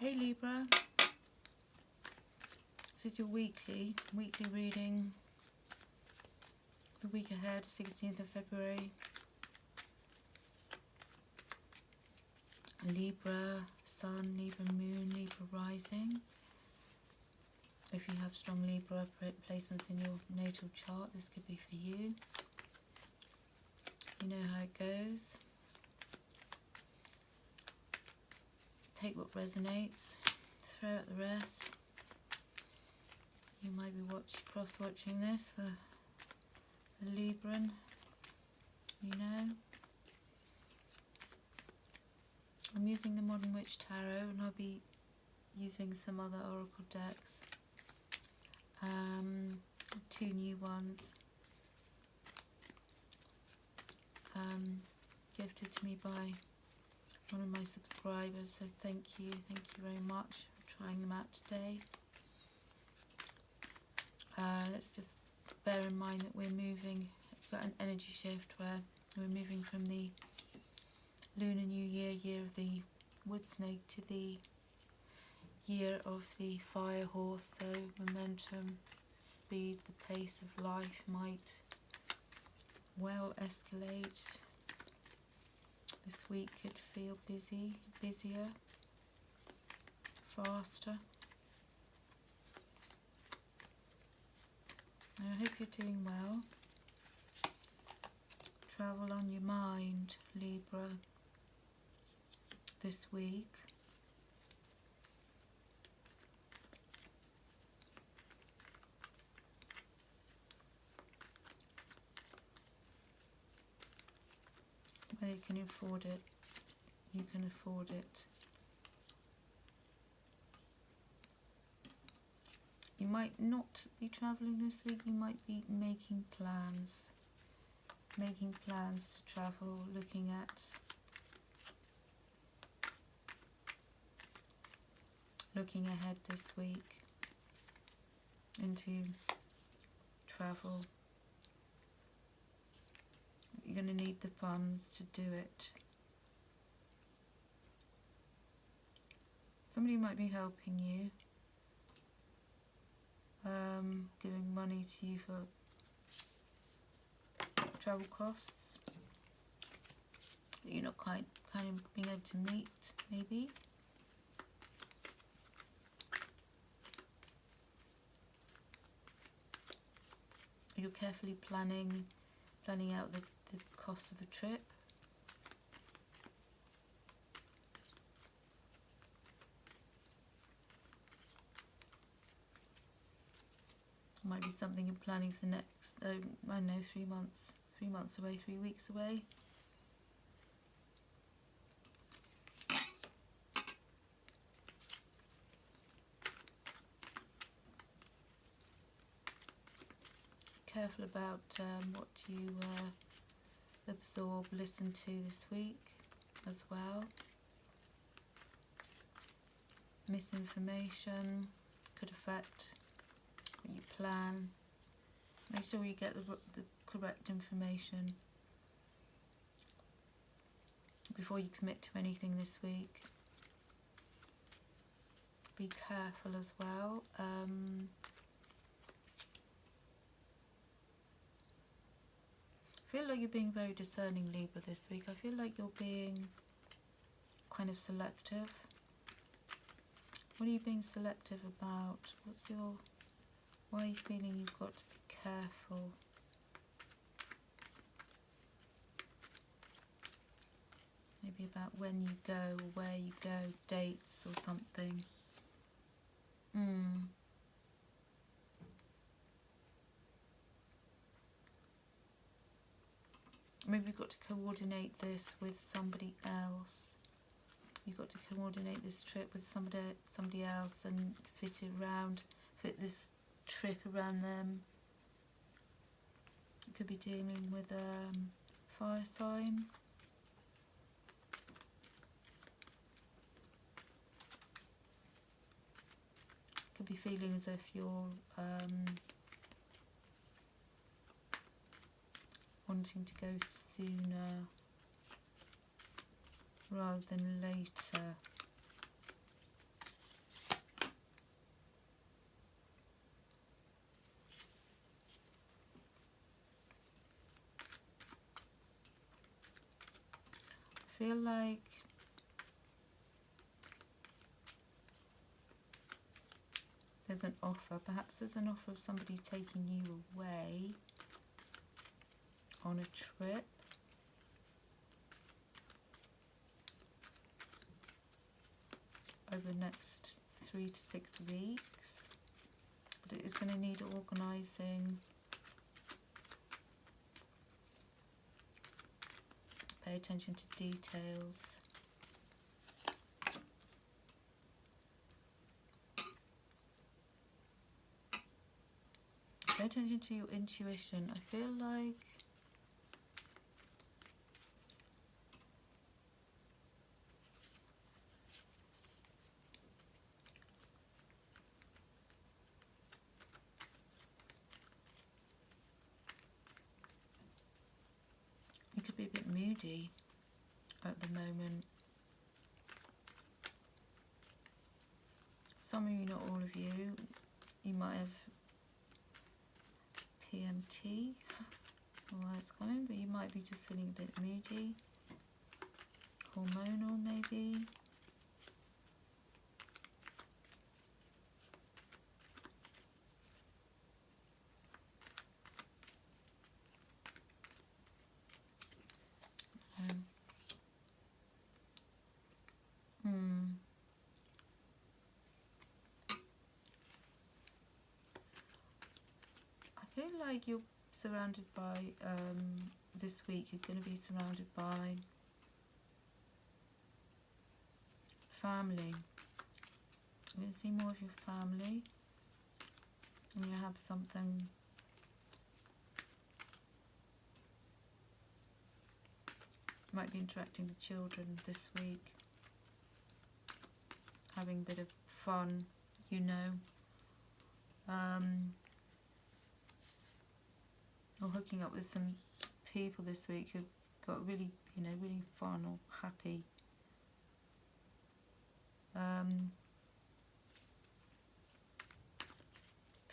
Hey Libra, this is your weekly reading, the week ahead, 16th of February. Libra Sun, Libra Moon, Libra Rising. If you have strong Libra placements in your natal chart, this could be for you. You know how it goes. Take what resonates, throw out the rest. You might be cross-watching this for a Libran, you know. I'm using the Modern Witch Tarot, and I'll be using some other oracle decks. Two new ones gifted to me by one of my subscribers, so thank you very much for trying them out today. Let's just bear in mind that we're moving, we've got an energy shift where we're moving from the Lunar New Year, year of the Wood Snake, to the year of the Fire Horse, so momentum, speed, the pace of life might well escalate. This week could feel busier, faster. I hope you're doing well. Travel on your mind, Libra, this week. Whether you can afford it, you can afford it. You might not be travelling this week, you might be making plans to travel, looking ahead this week into travel. You're going to need the funds to do it. Somebody might be helping you, giving money to you for travel costs that you're not kind of being able to meet, maybe. You're carefully planning out the cost of the trip. Might be something you're planning for the next, I don't know, 3 months. 3 months away, 3 weeks away. Careful about what you absorb, listen to this week as well. Misinformation could affect what you plan. Make sure you get the correct information before you commit to anything this week. Be careful as well. I feel like you're being very discerning, Libra, this week. I feel like you're being kind of selective. What are you being selective about? Why are you feeling you've got to be careful? Maybe about when you go or where you go, dates or something. Maybe you've got to coordinate this with somebody else. You've got to coordinate this trip with somebody else and fit this trip around them. You could be dealing with a fire sign. Could be feeling as if you're wanting to go sooner rather than later. feel like there's an offer. Perhaps there's an offer of somebody taking you away on a trip. Over the next 3 to 6 weeks. But it is going to need organising. Pay attention to details. Pay attention to your intuition. I feel like you could be a bit moody at the moment. Some of you, not all of you, you might have PMT while it's coming, but you might be just feeling a bit moody, hormonal maybe. I feel like you're surrounded by, this week you're going to be surrounded by family. You're going to see more of your family, and you have something might be interacting with children this week, having a bit of fun, you know, or hooking up with some people this week who've got really, you know, really fun or happy.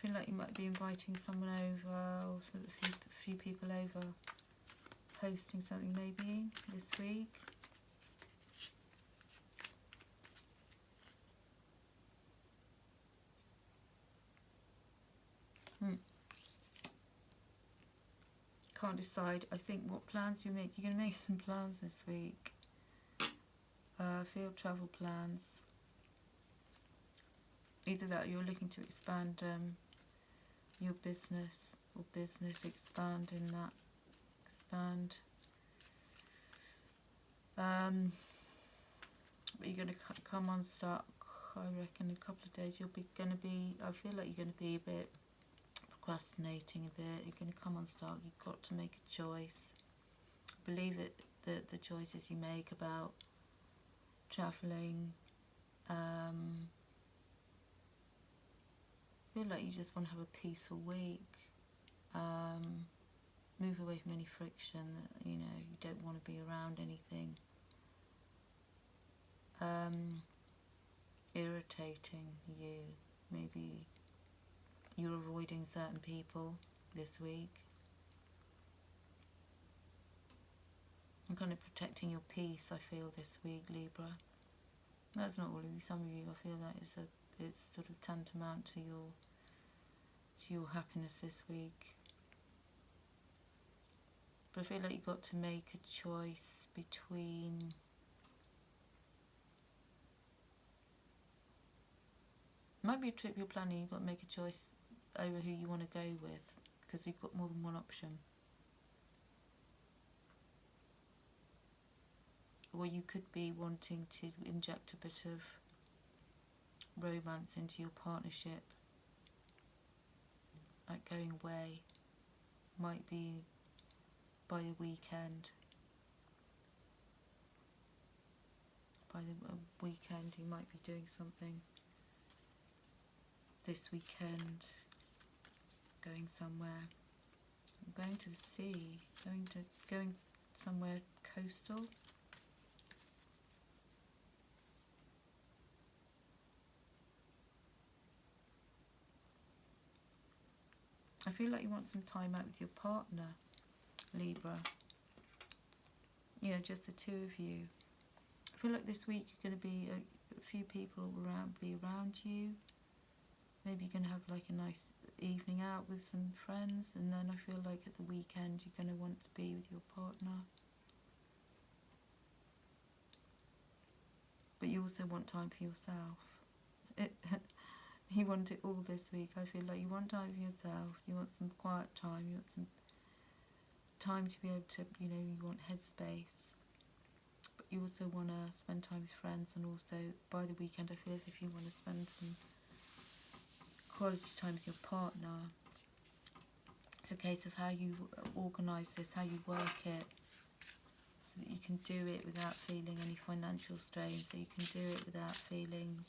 Feel like you might be inviting someone over, or a few people over, hosting something maybe this week. Can't decide. I think what plans you make. You're going to make some plans this week. Field travel plans. Either that, or you're looking to expand your business, or business expand in that. Expand. But you're going to come on start. I reckon in a couple of days you'll be going to be. I feel like you're going to be a bit procrastinating a bit. You're going to come on start. You've got to make a choice. Believe it, the choices you make about travelling. Feel like you just want to have a peaceful week. Move away from any friction. You know, you don't want to be around anything irritating you. Maybe you're avoiding certain people this week. I'm kind of protecting your peace, I feel, this week, Libra. That's not all of you. Some of you, I feel that it's sort of tantamount to your happiness this week. But I feel like you've got to make a choice between might be a trip you're planning. You've got to make a choice over who you want to go with, because you've got more than one option. Or you could be wanting to inject a bit of romance into your partnership, like going away. Might be by the weekend. By the weekend you might be doing something. This weekend, going somewhere, going to the sea, going somewhere coastal. I feel like you want some time out with your partner, Libra. You know, just the two of you. I feel like this week you're going to be a few people around you. Maybe you're going to have like a nice evening out with some friends, and then I feel like at the weekend you're going to want to be with your partner. But you also want time for yourself. You want it all this week. I feel like you want time for yourself, you want some quiet time, you want some time to be able to, you want headspace. But you also want to spend time with friends, and also by the weekend I feel as if you want to spend some quality time with your partner. It's a case of how you organise this, how you work it, so that you can do it without feeling any financial strain, so you can do it without feeling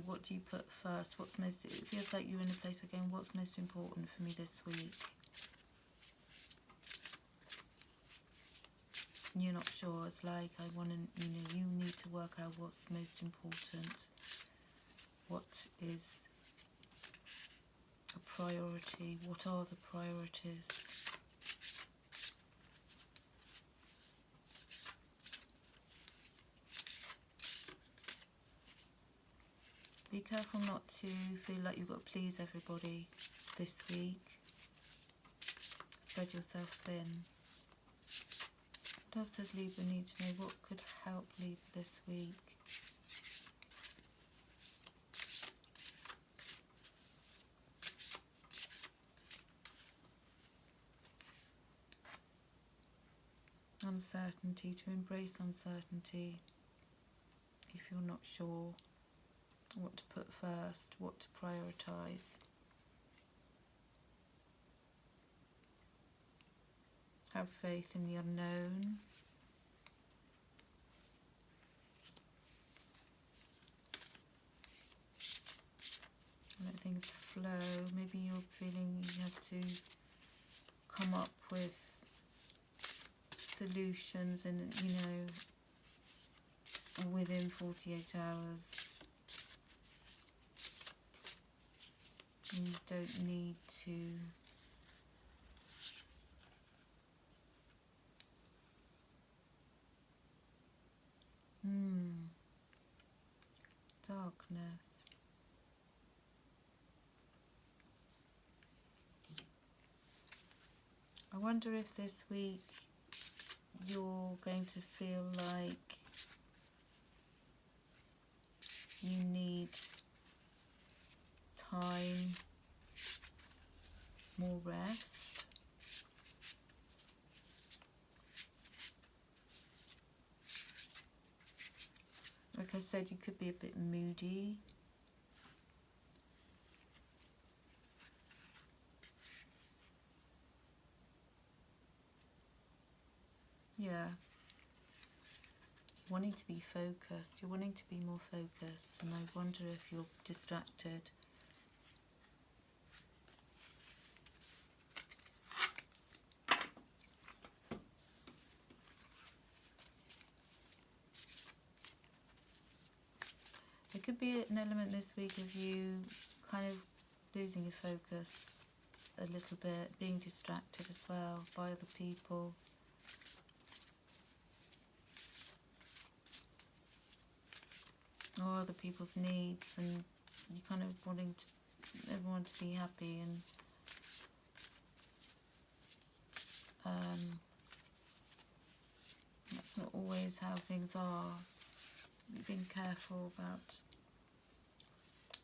what do you put first? What's most? It feels like you're in a place where going, what's most important for me this week? You're not sure. It's like I want to, you need to work out what's most important. What is a priority? What are the priorities? Be careful not to feel like you've got to please everybody this week. Spread yourself thin. What else does Libra need to know? What could help Libra this week? Uncertainty, to embrace uncertainty if you're not sure what to put first, what to prioritise. Have faith in the unknown. Let things flow. Maybe you're feeling you have to come up with solutions and, within 48 hours. You don't need to darkness. I wonder if this week you're going to feel like you need time, more rest. Like I said, you could be a bit moody. Yeah. You're wanting to be focused. You're wanting to be more focused, and I wonder if you're distracted. There could be an element this week of you kind of losing your focus a little bit, being distracted as well by other people. Or other people's needs, and you kind of wanting everyone to be happy, and that's not always how things are. You've been careful about.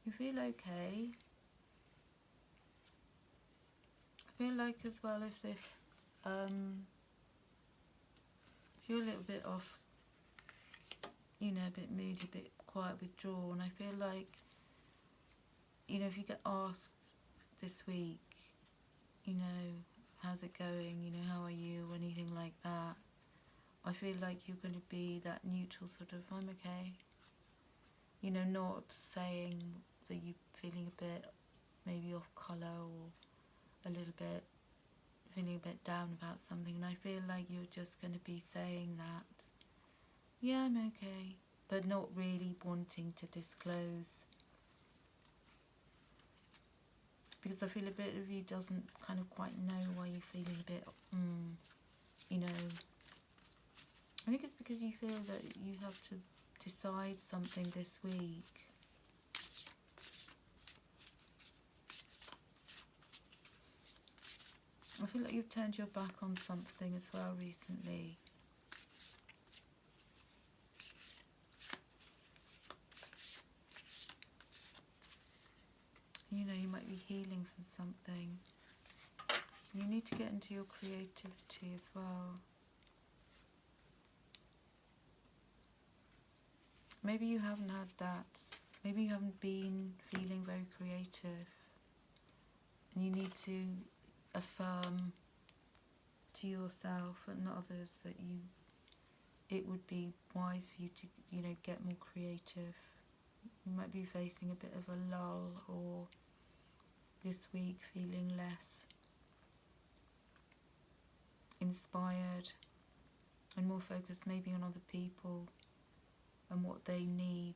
You feel okay. I feel like as well if you're a little bit off, a bit moody, a bit quiet, withdrawn. I feel like, if you get asked this week, how's it going, how are you, or anything like that, I feel like you're going to be that neutral sort of, I'm okay. Not saying that you're feeling a bit maybe off colour or a little bit feeling a bit down about something, and I feel like you're just going to be saying that, yeah, I'm okay, but not really wanting to disclose, because I feel a bit of you doesn't kind of quite know why you're feeling a bit, you know. I think it's because you feel that you have to decide something this week. I feel like you've turned your back on something as well recently. You know, you might be healing from something. You need to get into your creativity as well. Maybe you haven't had that. Maybe you haven't been feeling very creative. And you need to affirm to yourself and others that it would be wise for you to, you know, get more creative. You might be facing a bit of a lull, or this week feeling less inspired and more focused maybe on other people and what they need,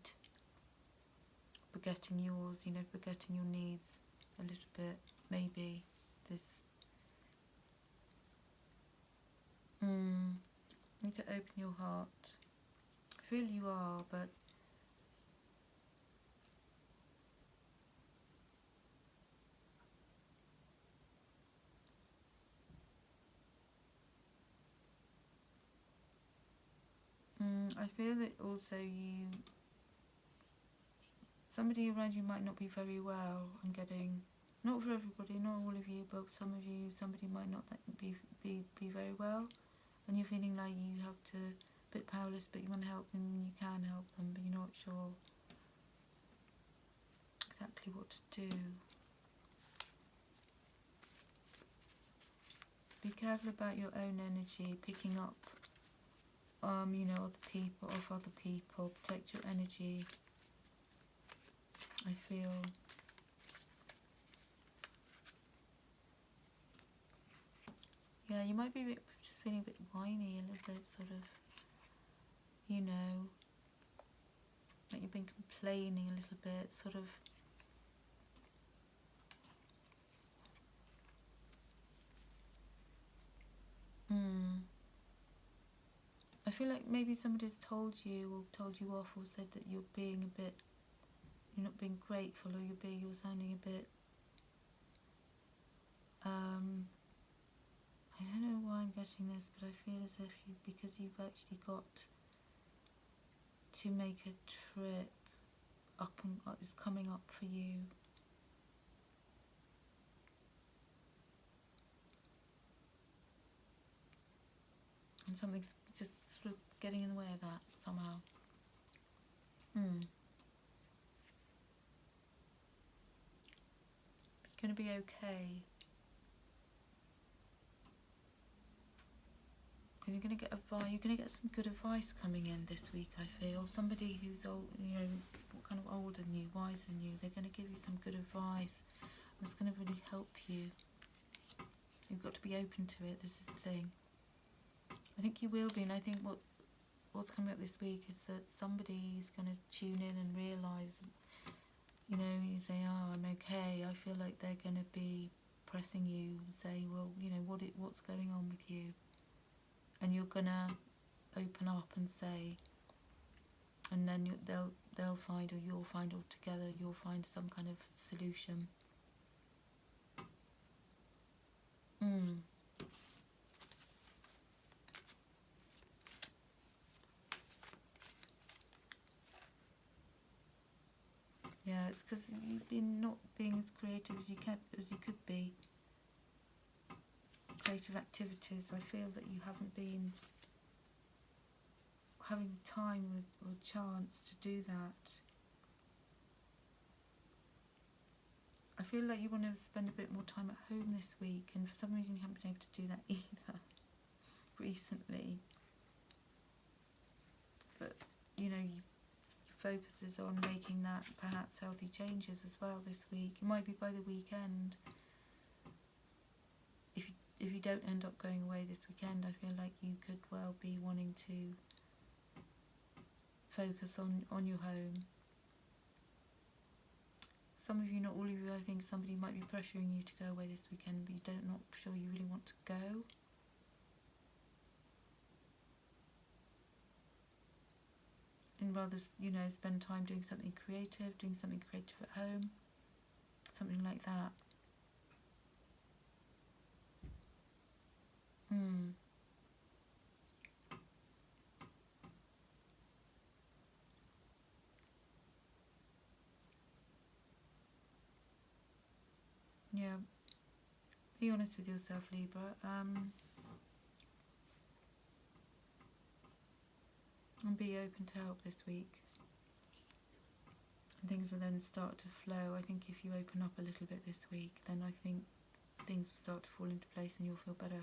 forgetting yours, you know, forgetting your needs a little bit, maybe. This you need to open your heart. I feel you are, but I feel that also somebody around you might not be very well. I'm getting, not for everybody, not all of you, but some of you, somebody might not be very well, and you're feeling like you have to, a bit powerless, but you want to help them, you can help them, but you're not sure exactly what to do. Be careful about your own energy, picking up, you know, other people, protect your energy. I feel yeah, you might be just feeling a bit whiny, a little bit sort of, you know, like you've been complaining a little bit, sort of. I feel like maybe somebody's told you off, or said that you're being a bit, you're not being grateful, or you're sounding a bit, I don't know why I'm getting this, but I feel as if because you've actually got to make a trip up, and it's coming up for you. And something's just sort of getting in the way of that somehow. But you're going to be okay. And you're going to get some good advice coming in this week, I feel. Somebody who's old, you know, kind of older than you, wiser than you, they're going to give you some good advice. It's going to really help you. You've got to be open to it. This is the thing. I think you will be, and I think what's coming up this week is that somebody's going to tune in and realise, you know, you say, oh, I'm okay. I feel like they're going to be pressing you, say, well, you know, what's going on with you? And you're going to open up and say, and then they'll find, or you'll find, or together you'll find some kind of solution. Yeah, it's because you've been not being as creative as you could be. Creative activities. I feel that you haven't been having the time or chance to do that. I feel like you want to spend a bit more time at home this week, and for some reason you haven't been able to do that either recently. But you know, your focus is on making that perhaps healthy changes as well this week. It might be by the weekend. If you don't end up going away this weekend, I feel like you could well be wanting to focus on your home. some of you, not all of you, I think somebody might be pressuring you to go away this weekend, but you don't, not sure you really want to go. And rather, you know, spend time doing something creative at home, something like that. Yeah, be honest with yourself, Libra. And be open to help this week. And things will then start to flow. I think if you open up a little bit this week, then I think things will start to fall into place and you'll feel better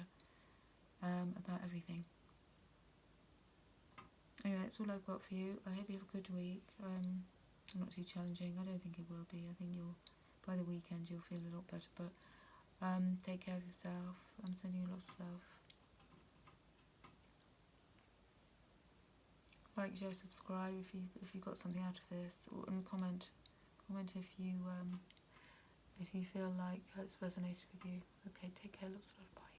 about everything. Anyway, that's all I've got for you. I hope you have a good week. Not too challenging. I don't think it will be. I think by the weekend you'll feel a lot better. But take care of yourself. I'm sending you lots of love. Like, share, subscribe if you got something out of this, and comment if you feel like it's resonated with you. Okay, take care. Lots of love. Bye.